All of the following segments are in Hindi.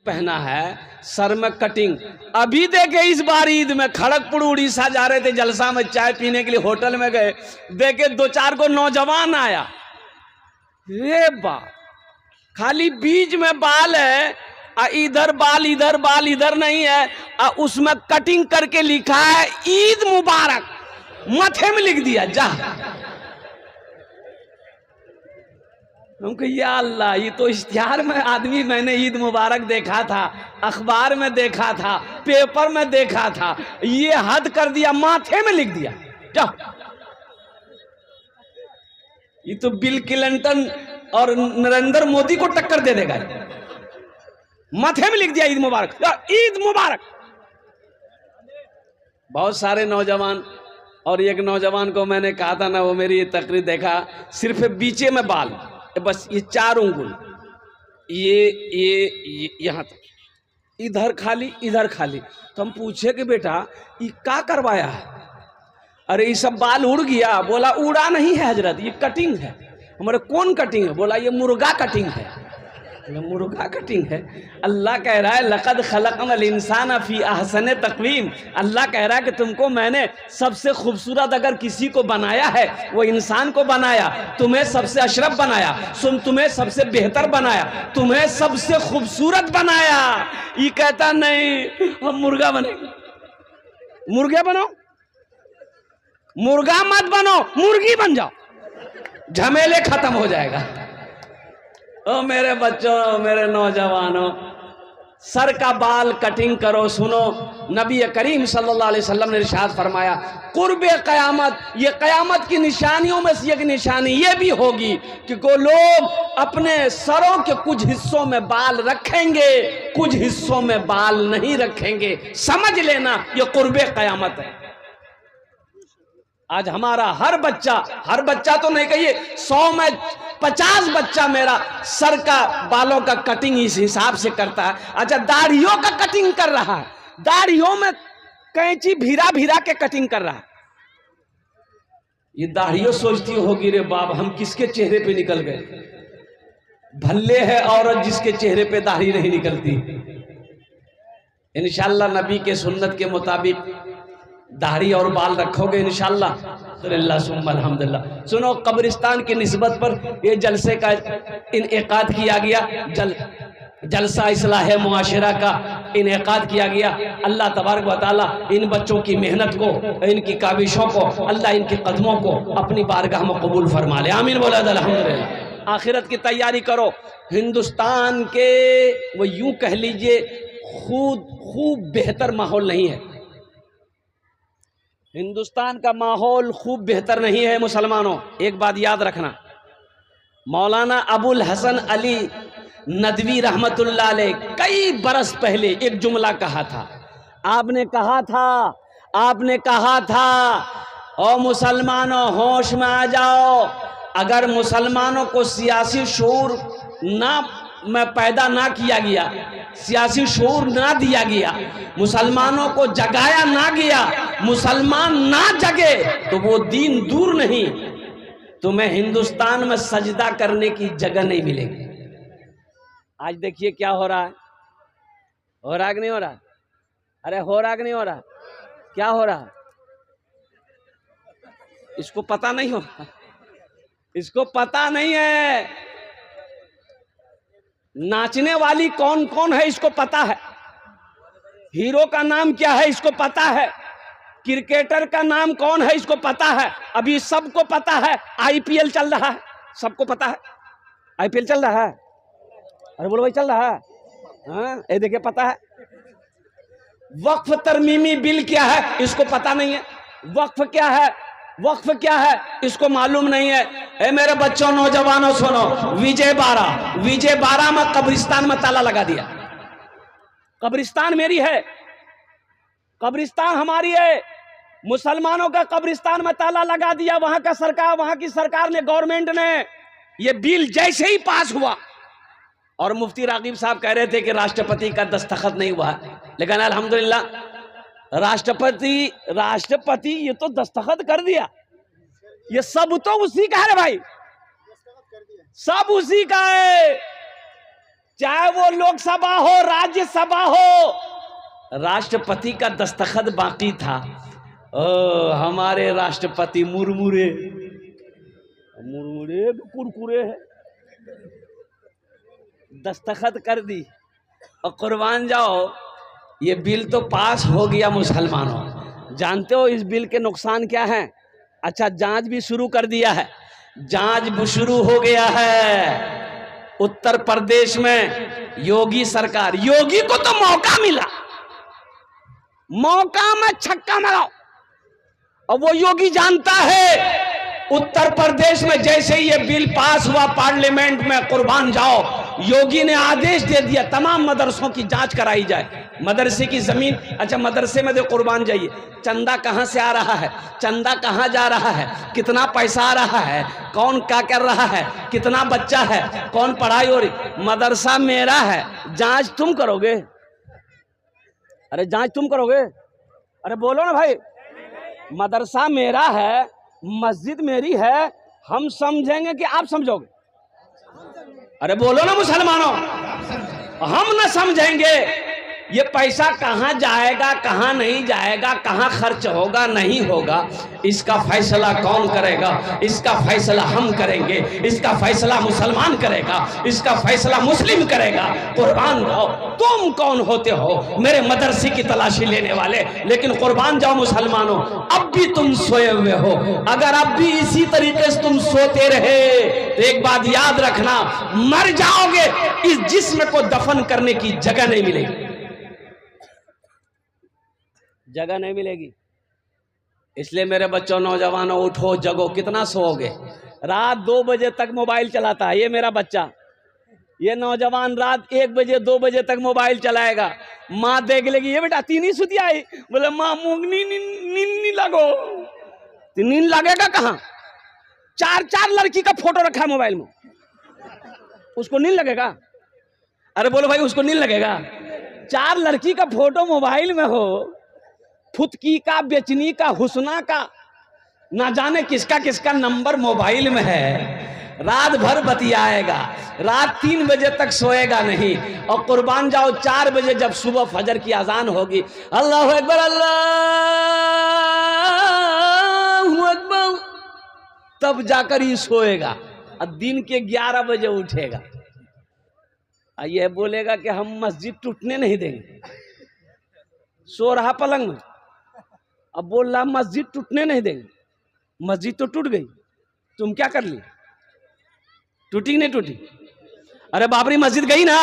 पहना है, सर में कटिंग। अभी देखे इस बार ईद में खड़गपुर उड़ीसा जा रहे थे जलसा में, चाय पीने के लिए होटल में गए, देखे 2-4 को नौजवान आया, रे बा खाली बीच में बाल है, इधर बाल इधर बाल इधर नहीं है, उसमें कटिंग करके लिखा है ईद मुबारक, माथे में लिख दिया जा। या अल्लाह, ये तो इश्तिहार में आदमी, मैंने ईद मुबारक देखा था, अखबार में देखा था, पेपर में देखा था, ये हद कर दिया, माथे में लिख दिया जा। ये तो बिल क्लिंटन और नरेंद्र मोदी को टक्कर दे देगा, माथे में लिख दिया ईद मुबारक, ईद मुबारक। बहुत सारे नौजवान, और एक नौजवान को मैंने कहा था ना, वो मेरी ये तकरीर देखा, सिर्फ बीचे में बाल, बस ये 4 उंगल, ये यहाँ तक, इधर खाली इधर खाली। तो हम पूछे कि बेटा ये क्या करवाया है? अरे ये सब बाल उड़ गया। बोला उड़ा नहीं है हजरत, ये कटिंग है। हमारे कौन कटिंग है? बोला ये मुर्गा कटिंग है। मुर्गा कटिंग है? अल्लाह कह रहा है लक़द खलक़नल इंसान फी अहसन तक़वीम। अल्लाह कह रहा है कि तुमको मैंने सबसे खूबसूरत अगर किसी को बनाया है वो इंसान को बनाया, तुम्हें सबसे अशरफ बनाया, तुम्हें सबसे बेहतर बनाया, तुम्हें सबसे खूबसूरत बनाया। ये कहता नहीं हम मुर्गा बनेंगे। मुर्गा बनो, मुर्गा मत बनो, मुर्गी बन जाओ, झमेले खत्म हो जाएगा। ओ मेरे बच्चों, मेरे नौजवानों, सर का बाल कटिंग करो। सुनो, नबी करीम सल्लल्लाहु अलैहि वसल्लम ने इरशाद फरमाया कुर्बे क़यामत, ये क़यामत की निशानियों में से एक निशानी ये भी होगी कि को लोग अपने सरों के कुछ हिस्सों में बाल रखेंगे, कुछ हिस्सों में बाल नहीं रखेंगे। समझ लेना ये कुर्बे क़यामत है। आज हमारा हर बच्चा तो नहीं कहिए 100 में 50 बच्चा मेरा सर का बालों का कटिंग इस हिसाब से करता है। अच्छा, दाढ़ियों का कटिंग कर रहा है, दाढ़ियों में कैंची भिरा भिरा के कटिंग कर रहा है। ये दाढ़ियों सोचती होगी रे बाप हम किसके चेहरे पे निकल गए। भल्ले है औरत जिसके चेहरे पे दाढ़ी नहीं निकलती। इंशाअल्लाह नबी के सुन्नत के मुताबिक दाढ़ी और बाल रखोगे इंशाअल्लाह। अल्हम्दुलिल्लाह। सुनो, कब्रिस्तान की निस्बत पर ये जलसे का इनेकाद किया गया, जलसा इस्लाह मुआशरा का इनेकाद किया गया। अल्लाह तबारक व तआला इन बच्चों की मेहनत को, इनकी काविशों को, अल्लाह इनके कदमों को अपनी बारगाह में कबूल फरमा ले। आमीन बोला अल्हम्दुलिल्लाह। आखिरत की तैयारी करो। हिंदुस्तान के वो यूं कह लीजिए खूब बेहतर माहौल नहीं है। हिंदुस्तान का माहौल खूब बेहतर नहीं है मुसलमानों। एक बात याद रखना, मौलाना अबुल हसन अली नदवी रहमतुल्लाह अलैह कई बरस पहले एक जुमला कहा था। आपने कहा था ओ मुसलमानों होश में आ जाओ। अगर मुसलमानों को सियासी शऊर में पैदा ना किया गया, सियासी शऊर ना दिया गया, मुसलमानों को जगाया ना गया, मुसलमान ना जगे तो वो दीन दूर नहीं, तुम्हें हिंदुस्तान में सजदा करने की जगह नहीं मिलेगी। आज देखिए क्या हो रहा है। हो रहा कि नहीं हो रहा? अरे हो रहा कि नहीं हो रहा? क्या हो रहा? इसको पता नहीं हो, इसको पता नहीं है। नाचने वाली कौन कौन है इसको पता है, हीरो का नाम क्या है इसको पता है, क्रिकेटर का नाम कौन है इसको पता है। अभी सबको पता है आईपीएल चल रहा है, सबको पता है आईपीएल चल रहा है। अरे बोलो भाई चल रहा है? हाँ, ये देखिए पता है। वक्फ तरमीमी बिल क्या है इसको पता नहीं है। वक्फ क्या है, वक्फ क्या है इसको मालूम नहीं है। ए मेरे बच्चों, नौजवानों सुनो, विजय 12 में कब्रिस्तान में ताला लगा दिया। कब्रिस्तान मेरी है, कब्रिस्तान हमारी है। मुसलमानों का कब्रिस्तान में ताला लगा दिया। वहां की सरकार ने, गवर्नमेंट ने ये बिल जैसे ही पास हुआ, और मुफ्ती रागिब साहब कह रहे थे कि राष्ट्रपति का दस्तखत नहीं हुआ, लेकिन अल्हम्दुलिल्लाह राष्ट्रपति ये तो दस्तखत कर दिया। ये सब तो उसी का है भाई, सब उसी का है। चाहे वो लोकसभा हो राज्यसभा हो, राष्ट्रपति का दस्तखत बाकी था। हमारे राष्ट्रपति मुरमुरे मुरमुरे कुरकुरे है, दस्तखत कर दी और कुर्बान जाओ ये बिल तो पास हो गया। मुसलमानों जानते हो इस बिल के नुकसान क्या है? अच्छा, जांच भी शुरू कर दिया है, जांच भी शुरू हो गया है। उत्तर प्रदेश में योगी सरकार, योगी को तो मौका मिला, मौका में छक्का मारो। और वो योगी जानता है उत्तर प्रदेश में जैसे ही ये बिल पास हुआ पार्लियामेंट में, कुर्बान जाओ, योगी ने आदेश दे दिया तमाम मदरसों की जांच कराई जाए। मदरसे की जमीन, अच्छा मदरसे में देखो कुर्बान जाइए, चंदा कहां से आ रहा है, चंदा कहां जा रहा है, कितना पैसा आ रहा है, कौन क्या कर रहा है, कितना बच्चा है, कौन पढ़ाई हो रही। मदरसा मेरा है, जांच तुम करोगे? अरे जांच तुम करोगे? अरे बोलो ना भाई, मदरसा मेरा है, मस्जिद मेरी है, हम समझेंगे कि आप समझोगे? अरे बोलो ना मुसलमानों, हम ना समझेंगे। ये पैसा कहां जाएगा, कहां नहीं जाएगा, कहां खर्च होगा नहीं होगा, इसका फैसला कौन करेगा? इसका फैसला हम करेंगे, इसका फैसला मुसलमान करेगा, इसका फैसला मुस्लिम करेगा। कुर्बान जाओ, तुम कौन होते हो मेरे मदरसे की तलाशी लेने वाले? लेकिन कुर्बान जाओ मुसलमानों, अब भी तुम सोए हुए हो। अगर अब भी इसी तरीके से तुम सोते रहे तो एक बात याद रखना, मर जाओगे, इस जिस्म को दफन करने की जगह नहीं मिलेगी, जगह नहीं मिलेगी। इसलिए मेरे बच्चों, नौजवानों, उठो जगो। कितना सोओगे? रात 2 बजे तक मोबाइल चलाता है ये मेरा बच्चा, ये नौजवान रात 1 बजे 2 बजे तक मोबाइल चलाएगा। माँ देख लेगी, ये बेटा तीन ही सुती आई, बोले माँ मुंगनी नींद लगो। नींद लगेगा कहाँ? 4 लड़की का फोटो रखा है मोबाइल में, उसको नींद लगेगा? अरे बोलो भाई, उसको नींद लगेगा? 4 लड़की का फोटो मोबाइल में हो, फुतकी का, बेचनी का, हुस्ना का, ना जाने किसका किसका नंबर मोबाइल में है। रात भर बतियाएगा, रात 3 बजे तक सोएगा नहीं। और कुर्बान जाओ 4 बजे जब सुबह फजर की अजान होगी, अल्लाहु अकबर अल्लाहु अकबर, तब जाकर ही सोएगा। और दिन के 11 बजे उठेगा, ये बोलेगा कि हम मस्जिद टूटने नहीं देंगे। सो रहा पलंग में, अब बोल रहा मस्जिद टूटने नहीं देंगे। मस्जिद तो टूट गई, तुम क्या कर ली? टूटी नहीं टूटी? अरे बाबरी मस्जिद गई ना।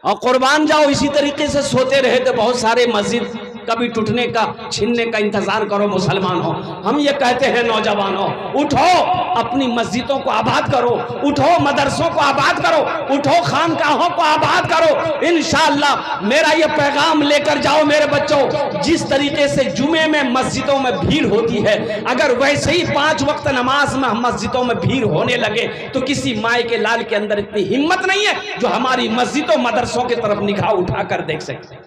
और कुर्बान जाओ, इसी तरीके से सोते रहे तो बहुत सारे मस्जिद कभी टूटने का, छीनने का इंतजार करो मुसलमान हो। हम ये कहते हैं नौजवानों, उठो, अपनी मस्जिदों को आबाद करो, उठो मदरसों को आबाद करो, उठो खानकाहों को आबाद करो। इंशाअल्लाह मेरा ये पैगाम लेकर जाओ मेरे बच्चों, जिस तरीके से जुमे में मस्जिदों में भीड़ होती है, अगर वैसे ही 5 वक्त नमाज में मस्जिदों में भीड़ होने लगे तो किसी माए के लाल के अंदर इतनी हिम्मत नहीं है जो हमारी मस्जिदों मदरसों की तरफ निगाह उठाकर देख सके।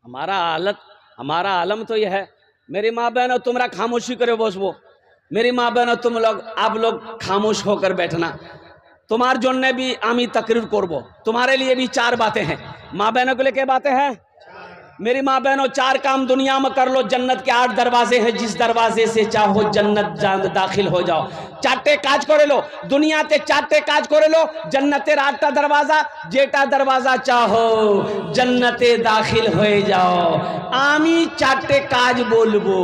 हमारा आलम तो यह है। मेरी माँ बहनों, तुमरा खामोशी करे बस वो, मेरी माँ बहनों, तुम लोग, आप लोग खामोश होकर बैठना। तुम्हार जोड़ने भी आमी तकरीर करबो, तुम्हारे लिए भी 4 बातें हैं। माँ बहनों के लिए क्या बातें हैं? मेरी माँ बहनों, 4 काम दुनिया में कर लो, जन्नत के 8 दरवाजे हैं, जिस दरवाजे से चाहो जन्नत दाखिल हो जाओ। 4टे काज करे लो, दुनिया ते 4टे काज करे लो, जन्नतेर 8टा दरवाजा, जेटा दरवाजा चाहो जन्नते दाखिल हो जाओ। आमी 4टे काज बोलबो,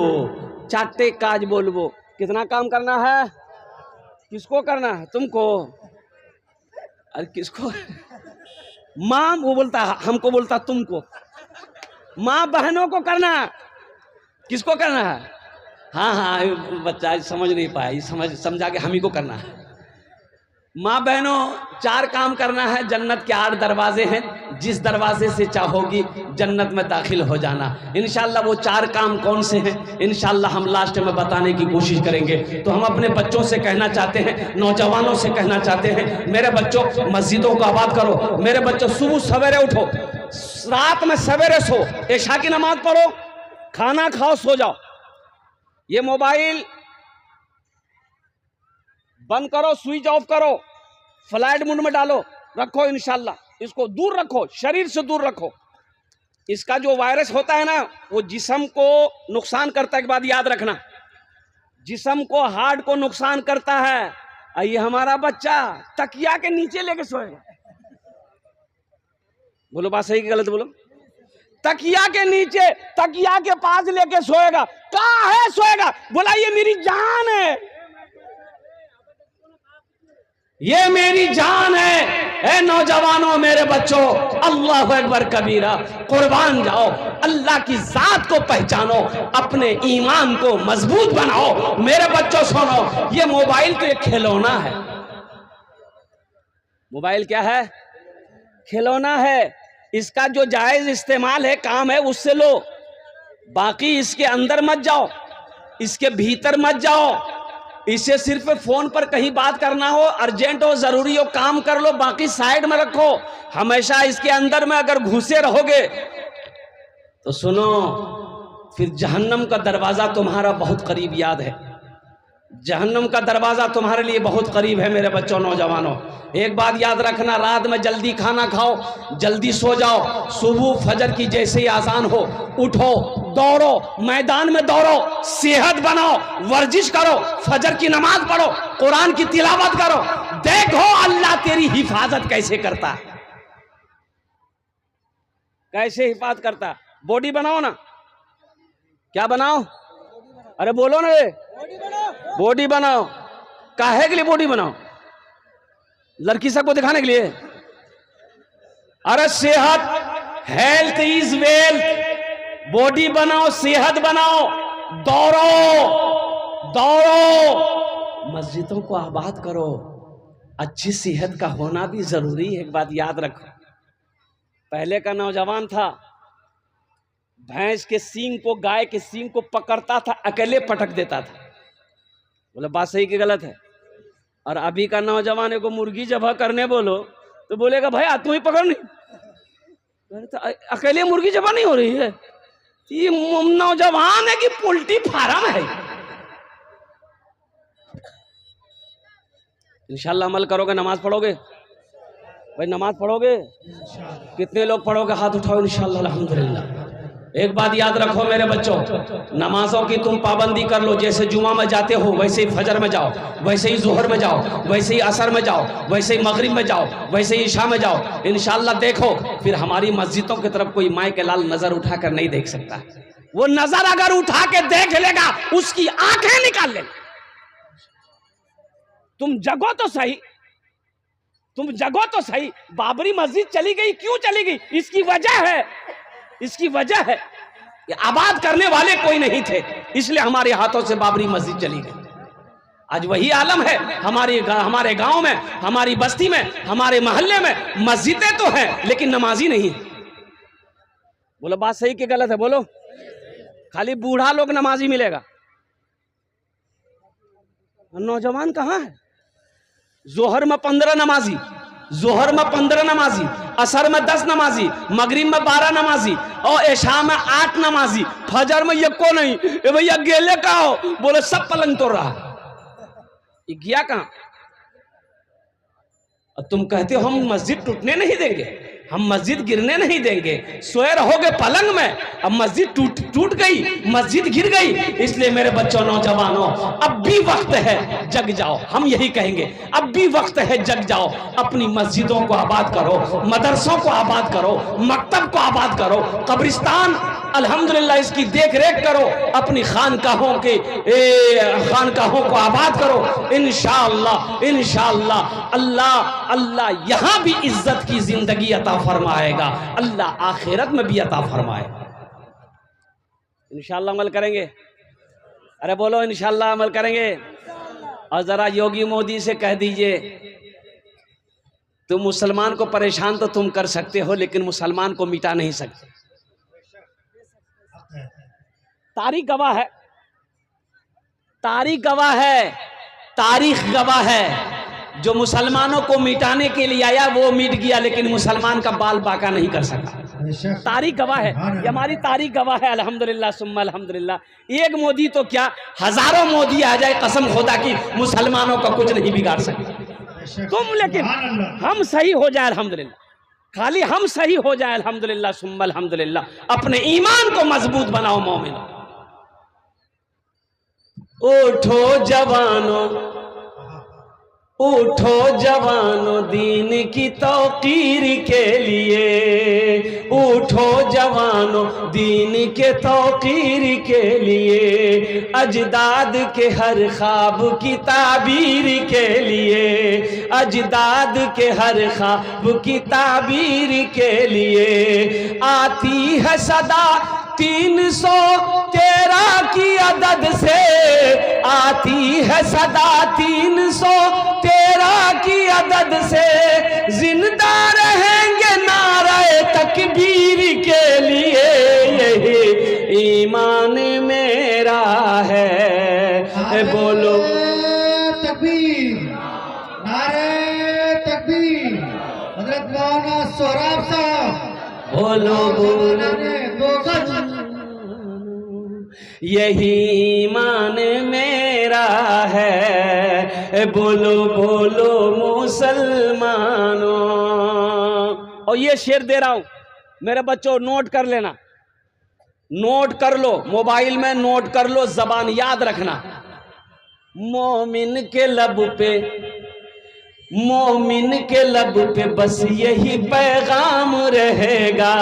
4टे काज बोलबो। कितना काम करना है? किसको करना है? तुमको। अरे किसको? माँ वो बोलता, हमको बोलता तुमको। माँ बहनों को करना, किसको करना है? हाँ हाँ, बच्चा समझ नहीं पाया, समझा के हम ही को करना है। माँ बहनों, 4 काम करना है। जन्नत के 8 दरवाजे हैं, जिस दरवाजे से चाहोगी जन्नत में दाखिल हो जाना। इंशाल्लाह वो 4 काम कौन से हैं इंशाल्लाह हम लास्ट में बताने की कोशिश करेंगे। तो हम अपने बच्चों से कहना चाहते हैं, नौजवानों से कहना चाहते हैं, मेरे बच्चों मस्जिदों को आबाद करो। मेरे बच्चों सुबह सवेरे उठो, रात में सवेरे सो, इशा की नमाज पढ़ो, खाना खाओ, सो जाओ। ये मोबाइल बंद करो, स्विच ऑफ करो, फ्लाइट मोड में डालो, रखो इंशाल्लाह, इसको दूर रखो, शरीर से दूर रखो। इसका जो वायरस होता है ना, वो जिस्म को नुकसान करता है। के बाद याद रखना, जिस्म को, हार्ट को नुकसान करता है। ये हमारा बच्चा तकिया के नीचे लेके सोएगा। बोलो बात सही कि गलत बोलो? तकिया के नीचे, तकिया के पास लेके सोएगा। कहाँ है सोएगा? बोला ये मेरी जान है, ये मेरी जान है। ए नौजवानों, मेरे बच्चों, अल्लाह अकबर कबीरा, कुर्बान जाओ, अल्लाह की जात को पहचानो, अपने ईमान को मजबूत बनाओ। मेरे बच्चों सुनो, ये मोबाइल तो एक खिलौना है। मोबाइल क्या है? खिलौना है। इसका जो जायज इस्तेमाल है, काम है, उससे लो। बाकी इसके अंदर मत जाओ, इसके भीतर मत जाओ। इसे सिर्फ फोन पर कहीं बात करना हो, अर्जेंट हो, जरूरी हो, काम कर लो, बाकी साइड में रखो। हमेशा इसके अंदर में अगर घुसे रहोगे तो सुनो, फिर जहन्नम का दरवाजा तुम्हारा बहुत करीब। याद है, जहन्नम का दरवाजा तुम्हारे लिए बहुत करीब है। मेरे बच्चों, नौजवानों, एक बात याद रखना, रात में जल्दी खाना खाओ, जल्दी सो जाओ। सुबह फजर की जैसे ही आसान हो, उठो, दौड़ो, मैदान में दौड़ो, सेहत बनाओ, वर्जिश करो, फजर की नमाज पढ़ो, कुरान की तिलावत करो। देखो अल्लाह तेरी हिफाजत कैसे करता है, कैसे हिफाजत करता है। बॉडी बनाओ ना। क्या बनाओ? अरे बोलो ना, बॉडी बनाओ। काहे के लिए बॉडी बनाओ? लड़की सबको दिखाने के लिए? अरे सेहत, हेल्थ इज वेल्थ। बॉडी बनाओ, सेहत बनाओ, दौड़ो, दौड़ो, मस्जिदों को आबाद करो। अच्छी सेहत का होना भी जरूरी है। एक बात याद रखो, पहले का नौजवान था, भैंस के सींग को, गाय के सींग को पकड़ता था, अकेले पटक देता था। बोले बात सही कि गलत है? और अभी का नौजवान को मुर्गी जबह करने बोलो तो बोलेगा भैया तू ही पकड़ नहीं, तो अकेले मुर्गी जबह नहीं हो रही है। ये नौजवान है कि पोल्ट्री फार्म है? इंशाल्लाह अमल करोगे, नमाज पढ़ोगे? भाई नमाज पढ़ोगे? कितने लोग पढ़ोगे? हाथ उठाओ। इंशाल्लाह, अल्हम्दुलिल्लाह। एक बात याद रखो मेरे बच्चों, नमाजों की तुम पाबंदी कर लो। जैसे जुमा में जाते हो वैसे ही फजर में जाओ, वैसे ही जोहर में जाओ, वैसे ही असर में जाओ, वैसे ही मगरिब में जाओ, वैसे ही ईशा में जाओ। इंशाल्लाह देखो, फिर हमारी मस्जिदों की तरफ कोई माई के लाल नजर उठाकर नहीं देख सकता। वो नजर अगर उठा के देख लेगा, उसकी आंखें निकाल लेगा। तुम जगो तो सही, तुम जगो तो सही। बाबरी मस्जिद चली गई, क्यों चली गई? इसकी वजह है, इसकी वजह है आबाद करने वाले कोई नहीं थे, इसलिए हमारे हाथों से बाबरी मस्जिद चली गई। आज वही आलम है हमारे गांव में, हमारी बस्ती में, हमारे मोहल्ले में मस्जिदें तो हैं लेकिन नमाजी नहीं है। बोलो बात सही कि गलत है? बोलो। खाली बूढ़ा लोग नमाजी मिलेगा, नौजवान कहाँ है? जोहर में 15 नमाजी, जोहर में 15 नमाजी, असर में 10 नमाजी, मगरिब में 12 नमाजी और ऐशा में 8 नमाजी, फजर में ये को नहीं। ए भैया गेले का हो? बोले सब पलंग तोड़ रहा। ये गया कहां? तुम कहते हो हम मस्जिद टूटने नहीं देंगे, हम मस्जिद गिरने नहीं देंगे। सोए रहोगे पलंग में, अब मस्जिद टूट गई, मस्जिद गिर गई। इसलिए मेरे बच्चों, नौजवानों, अब भी वक्त है, जग जाओ। हम यही कहेंगे, अब भी वक्त है, जग जाओ। अपनी मस्जिदों को आबाद करो, मदरसों को आबाद करो, मकतब को आबाद करो, कब्रिस्तान अल्हम्दुलिल्लाह इसकी देख रेख करो, अपनी खानकाहों को आबाद करो। इंशाअल्लाह, इंशाअल्लाह अल्लाह यहां भी इज्जत की जिंदगी अता फरमाएगा, अल्लाह आखिरत में भी अता फरमाएगा। इंशाअल्लाह अमल करेंगे? अरे बोलो इंशाअल्लाह अमल करेंगे। और जरा योगी मोदी से कह दीजिए, तुम मुसलमान को परेशान तो तुम कर सकते हो, लेकिन मुसलमान को मिटा नहीं सकते। तारीख गवाह है, तारीख गवाह है, तारीख गवाह है। जो मुसलमानों को मिटाने के लिए आया वो मिट गया, लेकिन मुसलमान का बाल बाका नहीं कर सका। तारीख गवाह है, ये हमारी तारीख गवाह है। अल्हम्दुलिल्लाह सुम्मा अल्हम्दुलिल्लाह। एक मोदी तो क्या, हजारों मोदी आ जाए, कसम खुदा की मुसलमानों का कुछ नहीं बिगाड़ सकता। तुम, लेकिन हम सही हो जाए अल्हम्दुलिल्लाह, खाली हम सही हो जाए अल्हम्दुलिल्लाह सुम्मा अल्हम्दुलिल्लाह। अपने ईमान को मजबूत बनाओ मोमिनो। उठो जवानों, उठो जवानों दीन की तौकीर के लिए, उठो जवानों दीन के तौकीर के लिए, अजदाद के हर ख्वाब की ताबीर के लिए, अजदाद के हर ख्वाब की ताबीर के लिए। आती है सदा 313 की अदद से, आती है सदा 313 की अदद से, जिंदा रहेंगे नारे तकबीर के लिए। यही ईमान मेरा है, बोलो तकबीर, नारे तकबीर। हजरत मौलाना सोहराब साहब, बोलो बोलो यही ईमान मेरा है, बोलो बोलो मुसलमानों। और ये शेर दे रहा हूं मेरे बच्चों, नोट कर लेना, नोट कर लो, मोबाइल में नोट कर लो, जबान याद रखना। मोमिन के लब पे, मोमिन के लब पे बस यही पैगाम रहेगा,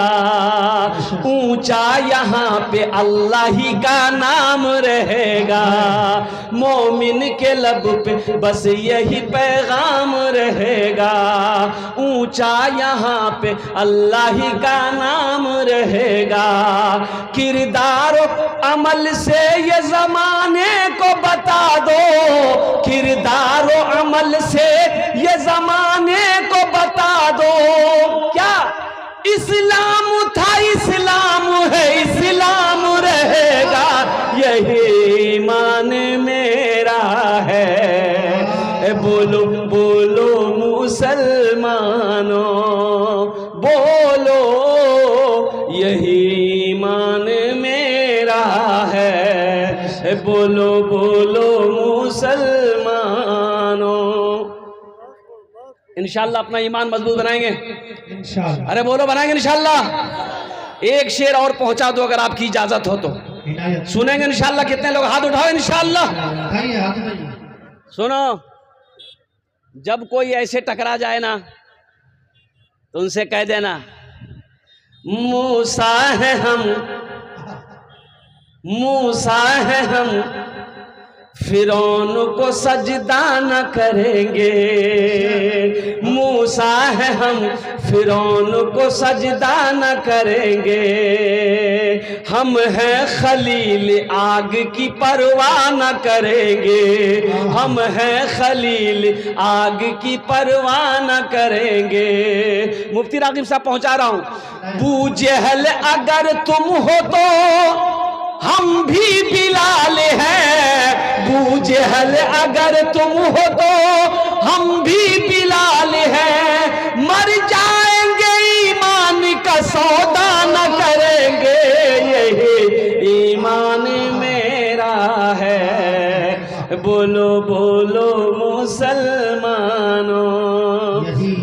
ऊंचा यहाँ पे अल्लाह ही का नाम रहेगा। मोमिन के लब पे बस यही पैगाम रहेगा, ऊंचा यहाँ पे अल्लाह ही का नाम रहेगा। किरदार अमल से ये जमाने को बता दो, किरदार अमल से ये जमाने को बता दो। क्या इस्लाम था, इस्लाम है, इस्लाम रहेगा। यही ईमान मेरा है, बोलो बोलो मुसलमानों, बोलो यही ईमान मेरा है, बोलो बोलो मुसलमानों। इंशाअल्लाह अपना ईमान मजबूत बनाएंगे इंशाअल्लाह। अरे बोलो बनाएंगे इंशाअल्लाह। एक शेर और पहुंचा दो अगर आपकी इजाजत हो तो, सुनेंगे इंशाअल्लाह। कितने लोग हाथ उठाओ इंशाअल्लाह। सुनो, जब कोई ऐसे टकरा जाए ना तो उनसे कह देना, मूसा है हम, मूसा है हम, फिरौन को सजदा न करेंगे। मूसा है हम, फिरौन को सजदा न करेंगे। हम हैं खलील, आग की परवाह न करेंगे। हम हैं खलील, आग की परवाह न करेंगे। मुफ्ती रागिब साहब पहुंचा रहा हूं। बू जहल अगर तुम हो तो हम भी बिलाल हैं, बू जहल अगर तुम हो तो हम भी बिलाल हैं। मर जाएंगे ईमान का सौदा न करेंगे। यही ईमान मेरा है, बोलो बोलो मुसलमानों,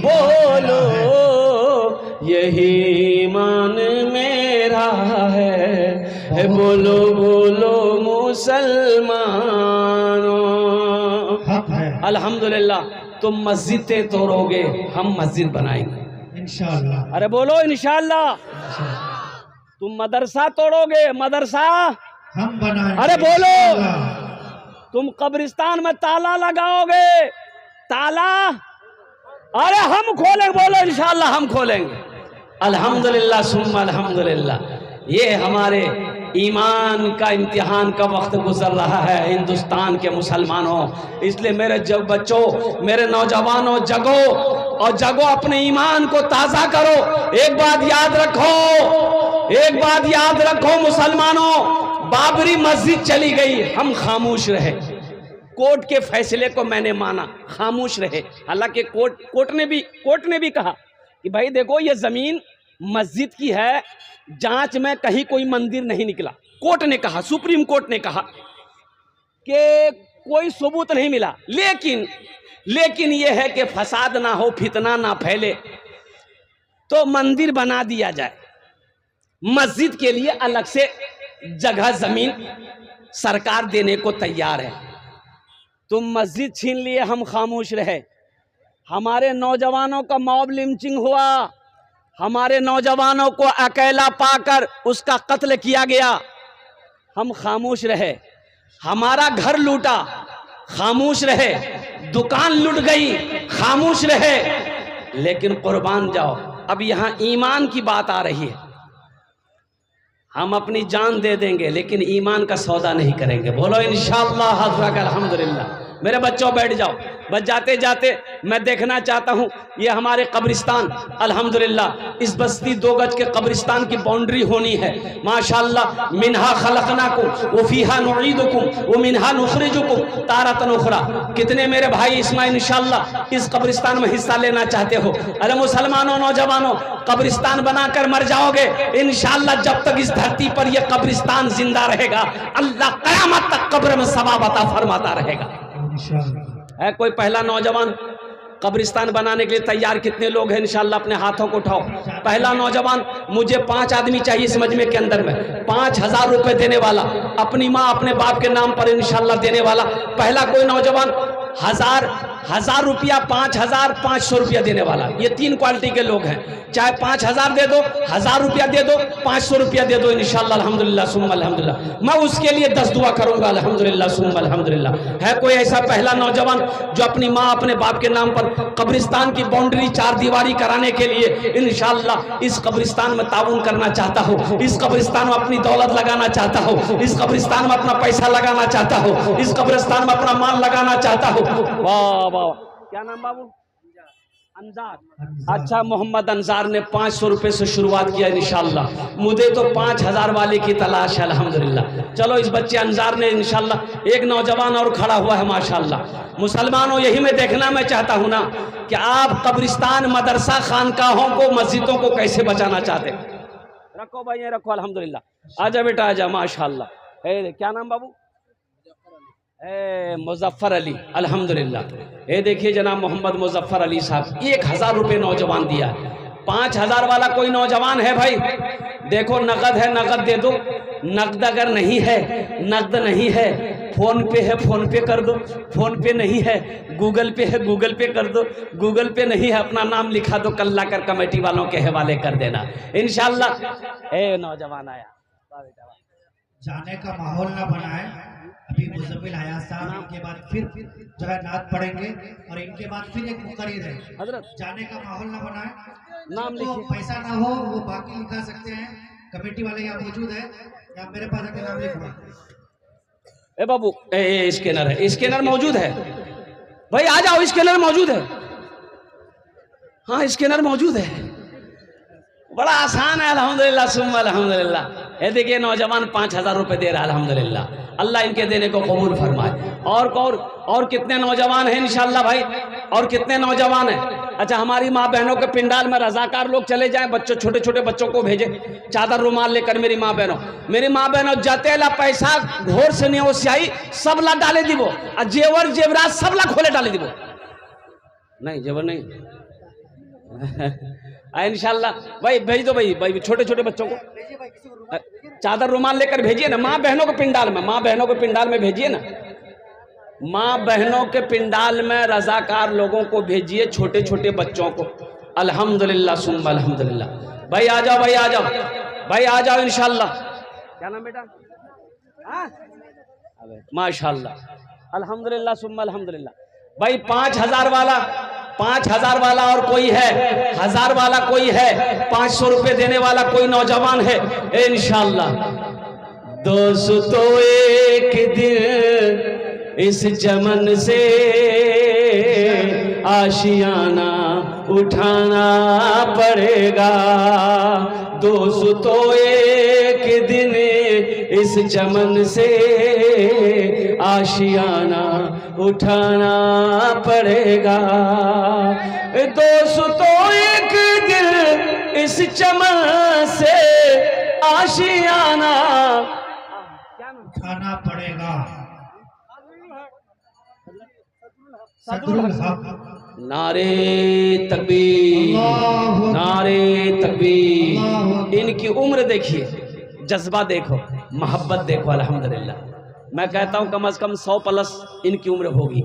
बोलो यही ईमान मेरा है, बोलो बोलो मुसलमानों। अल्हम्दुलिल्लाह, तुम मस्जिदें तोड़ोगे, हम मस्जिद बनाएंगे इंशाअल्लाह। अरे बोलो इंशाअल्लाह। तुम मदरसा तोड़ोगे, मदरसा हम बनाएंगे। अरे बोलो। तुम कब्रिस्तान में ताला लगाओगे, ताला अरे हम खोलेंगे, बोलो इंशाअल्लाह हम खोलेंगे। अल्हम्दुलिल्लाह सुम्मा अल्हम्दुलिल्लाह। ये हमारे ईमान का इम्तिहान का वक्त गुजर रहा है हिंदुस्तान के मुसलमानों। इसलिए मेरे जब बच्चों, मेरे नौजवानों, जगो और जगो, अपने ईमान को ताज़ा करो। एक बात याद रखो, एक बात याद रखो मुसलमानों, बाबरी मस्जिद चली गई, हम खामोश रहे। कोर्ट के फैसले को मैंने माना, खामोश रहे। हालांकि कोर्ट ने भी कहा कि भाई देखो ये जमीन मस्जिद की है, जांच में कहीं कोई मंदिर नहीं निकला। कोर्ट ने कहा, सुप्रीम कोर्ट ने कहा कि कोई सबूत नहीं मिला। लेकिन लेकिन यह है कि फसाद ना हो, फितना ना फैले, तो मंदिर बना दिया जाए। मस्जिद के लिए अलग से जगह जमीन सरकार देने को तैयार है। तुम मस्जिद छीन लिए, हम खामोश रहे। हमारे नौजवानों का मॉब लिंचिंग हुआ, हमारे नौजवानों को अकेला पाकर उसका कत्ल किया गया, हम खामोश रहे। हमारा घर लूटा, खामोश रहे। दुकान लूट गई, खामोश रहे। लेकिन कुर्बान जाओ, अब यहां ईमान की बात आ रही है। हम अपनी जान दे देंगे लेकिन ईमान का सौदा नहीं करेंगे। बोलो इंशाअल्लाह, अल्हम्दुलिल्लाह। मेरे बच्चों बैठ जाओ। बस जाते जाते मैं देखना चाहता हूँ ये हमारे कब्रिस्तान, अल्हम्दुलिल्लाह इस बस्ती 2 गज के कब्रिस्तान की बाउंड्री होनी है माशाअल्लाह। मिन्हा खलकनाकुम व फीहा नुईदुकुम व मिन्हा नुखरिजुकुम तारतन उखरा। कितने मेरे भाई इसमें इंशाअल्लाह इस कब्रिस्तान में हिस्सा लेना चाहते हो? अरे मुसलमानों, नौजवानों, कब्रिस्तान बनाकर मर जाओगे इंशाअल्लाह। जब तक इस धरती पर यह कब्रिस्तान जिंदा रहेगा, अल्लाह कयामत तक कब्र में सवाब अता फरमाता रहेगा। है कोई पहला नौजवान कब्रिस्तान बनाने के लिए तैयार? कितने लोग हैं इंशाअल्लाह? अपने हाथों को उठाओ। पहला नौजवान, मुझे 5 आदमी चाहिए इस मजमे के अंदर में, 5000 रुपए देने वाला, अपनी माँ अपने बाप के नाम पर इंशाअल्लाह देने वाला। पहला कोई नौजवान 1000 रुपया, 5500 रुपया देने वाला। ये 3 क्वालिटी के लोग हैं। चाहे 5000 दे दो, 1000 रुपया दे दो, 500 रुपया दे दो, इंशाअल्लाह अल्हम्दुलिल्लाह सुम्मा अल्हम्दुलिल्लाह मैं उसके लिए 10 दुआ करूंगा अल्हम्दुलिल्लाह सुम्मा अल्हम्दुलिल्लाह। है कोई ऐसा पहला नौजवान जो अपनी माँ अपने बाप के नाम पर कब्रिस्तान की बाउंड्री 4 दीवारी कराने के लिए इंशाअल्लाह इस कब्रिस्तान में ताउन करना चाहता हो, इस कब्रिस्तान में अपनी दौलत लगाना चाहता हो, इस कब्रिस्तान में अपना पैसा लगाना चाहता हो, इस कब्रिस्तान में अपना माल लगाना चाहता हो? वाह वाह, क्या नाम बाबू? अंजार। अच्छा, मोहम्मद अंजार ने 500 रुपए से शुरुआत किया इंशाअल्लाह। मुझे तो 5000 वाले की तलाश है अल्हम्दुलिल्लाह। चलो इस बच्चे अंजार ने इंशाअल्लाह, एक नौजवान और खड़ा हुआ है माशाअल्लाह। मुसलमानों, यही मैं देखना मैं चाहता हूं ना कि आप कब्रिस्तान, मदरसा, खानकाहों को, मस्जिदों को कैसे बचाना चाहते। रखो भाई, रखो अल्हम्दुलिल्लाह। आजा बेटा आजा माशाअल्लाह। क्या नाम बाबू? मुजफ्फर अली, अल्हम्दुलिल्लाह। ये देखिए जनाब मोहम्मद मुजफ्फर अली साहब, 1000 रुपये नौजवान दिया। 5000 वाला कोई नौजवान है भाई? देखो नगद है, नगद दे दो। नगद अगर नहीं है, नगद नहीं है, फोन पे है, फोन पे कर दो। फोन पे नहीं है, गूगल पे है, गूगल पे कर दो। गूगल पे नहीं है, अपना नाम लिखा दो, कल्ला कर कमेटी वालों के हवाले कर देना इंशाअल्लाह। नौजवान आया, जाने का माहौल ना बनाए। अभी मुज़म्मिल हयात साहब, इनके बाद फिर जो है नात पढ़ेंगे और इनके बाद फिर एक मुकर्रिर है। हजरत जाने का माहौल ना बनाए, नाम तो लिखिए। पैसा ना हो वो बाकी लिखा सकते हैं। कमेटी वाले यहाँ मौजूद है, या मेरे पास आके नाम लिखवा। ए बाबू, स्कैनर है, स्कैनर मौजूद है भाई, आ जाओ, स्कैनर मौजूद है। हाँ स्कैनर मौजूद है, बड़ा आसान है अल्हम्दुलिल्लाह सुम्मा अल्हम्दुलिल्लाह। ये देखिए नौजवान 5000 रुपए दे रहा है अल्हम्दुलिल्लाह। अल्लाह इनके देने को कबूल फरमाए। और कितने नौजवान हैं इंशाअल्लाह भाई? और कितने नौजवान हैं? अच्छा, हमारी माँ बहनों के पिंडाल में रजाकार लोग चले जाएं, बच्चों, छोटे छोटे बच्चों को भेजे चादर रुमाल लेकर। मेरी माँ बहनों जतेला पैसा घोर से नहीं स्याही सब ला डाले दिवो, और जेवर जेवरात सब ला खोले डाले दिवो। नहीं जेवर नहीं इंशाल्लाह भाई भेज दो भाई छोटे छोटे बच्चों को चादर रुमाल लेकर भेजिए ना। माँ बहनों के पिंडाल में, माँ बहनों के पिंडाल में भेजिए ना। माँ बहनों के पिंडाल में रजाकार लोगों को भेजिए, छोटे छोटे बच्चों को। अल्हम्दुलिल्लाह सुम्मा अल्हम्दुलिल्लाह। भाई आ जाओ, भाई आ जाओ, भाई आ जाओ इंशाल्लाह। क्या नाम बेटा? माशाल्लाह अल्हम्दुलिल्लाह सुम्मा अल्हम्दुलिल्लाह। भाई 5000 वाला और कोई है, 1000 वाला कोई है, 500 रुपए देने वाला कोई नौजवान है इंशाअल्लाह। दोस्तों एक दिन इस चमन से आशियाना उठाना पड़ेगा। दोस्तों एक दिन इस चमन से आशियाना उठाना पड़ेगा। दोस्तों एक दिन इस चमन से आशियाना उठाना पड़ेगा। सदरुल हक। नारे तकबीर, अल्लाहु नारे तकबीर। अल्लाहु इनकी उम्र देखिए, जज्बा देखो, मोहब्बत देखो। अल्हम्दुलिल्लाह मैं कहता हूँ कम से कम 100 प्लस इनकी उम्र होगी,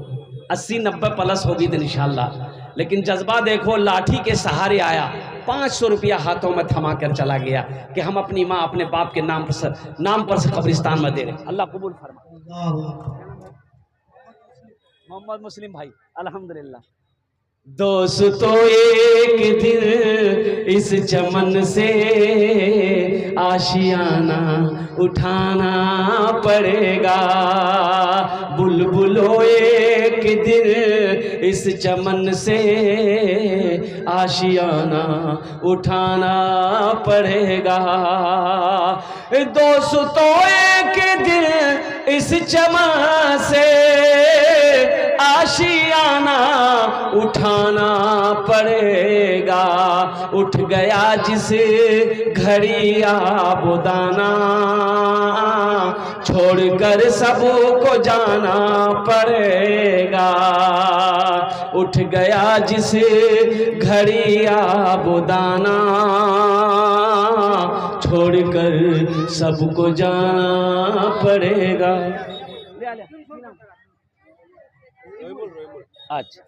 80-90 प्लस होगी तो इंशाल्लाह। लेकिन जज्बा देखो, लाठी के सहारे आया, 500 रुपया हाथों में थमा कर चला गया कि हम अपनी माँ अपने बाप के नाम पर से कब्रिस्तान में दे रहे। अल्लाह कबूल फरमा। अल्लाहु अकबर। मोहम्मद मुस्लिम भाई अल्हम्दुलिल्लाह। दोस्तों एक दिन इस चमन से आशियाना उठाना पड़ेगा, बुलबुलों एक दिन इस चमन से आशियाना उठाना पड़ेगा। दोस्तों एक दिन इस चमन से आशियाना उठाना पड़ेगा। उठ गया जिस घड़ी आबोदाना, छोड़कर सबको जाना पड़ेगा। उठ गया जिस घड़ी आबोदाना, छोड़कर सबको जाना पड़ेगा। अच्छा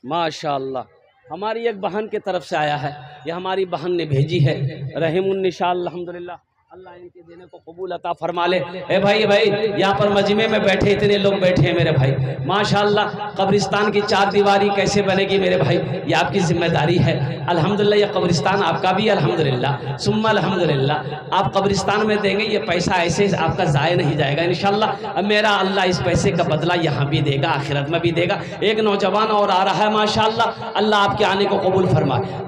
माशाअल्लाह, हमारी एक बहन की तरफ से आया है, यह हमारी बहन ने भेजी है। रहीमुन्निसा अल्हम्दुलिल्लाह, अल्लाह इनके देने को कबूल अता फरमा ले। ए भाई यहाँ पर मजमे में बैठे इतने लोग बैठे हैं मेरे भाई, माशाअल्लाह। कब्रिस्तान की 4 दीवारी कैसे बनेगी मेरे भाई, ये आपकी जिम्मेदारी है। अल्हम्दुलिल्लाह ये कब्रिस्तान आपका भी अल्हम्दुलिल्लाह, सुम्मा अल्हम्दुलिल्लाह। आप कब्रिस्तान में देंगे, ये पैसा ऐसे आपका ज़ाया नहीं जाएगा इंशाअल्लाह। अब मेरा अल्लाह इस पैसे का बदला यहाँ भी देगा, आखिरत में भी देगा। एक नौजवान और आ रहा है माशाअल्लाह, अल्लाह आपके आने को कबूल फरमाए।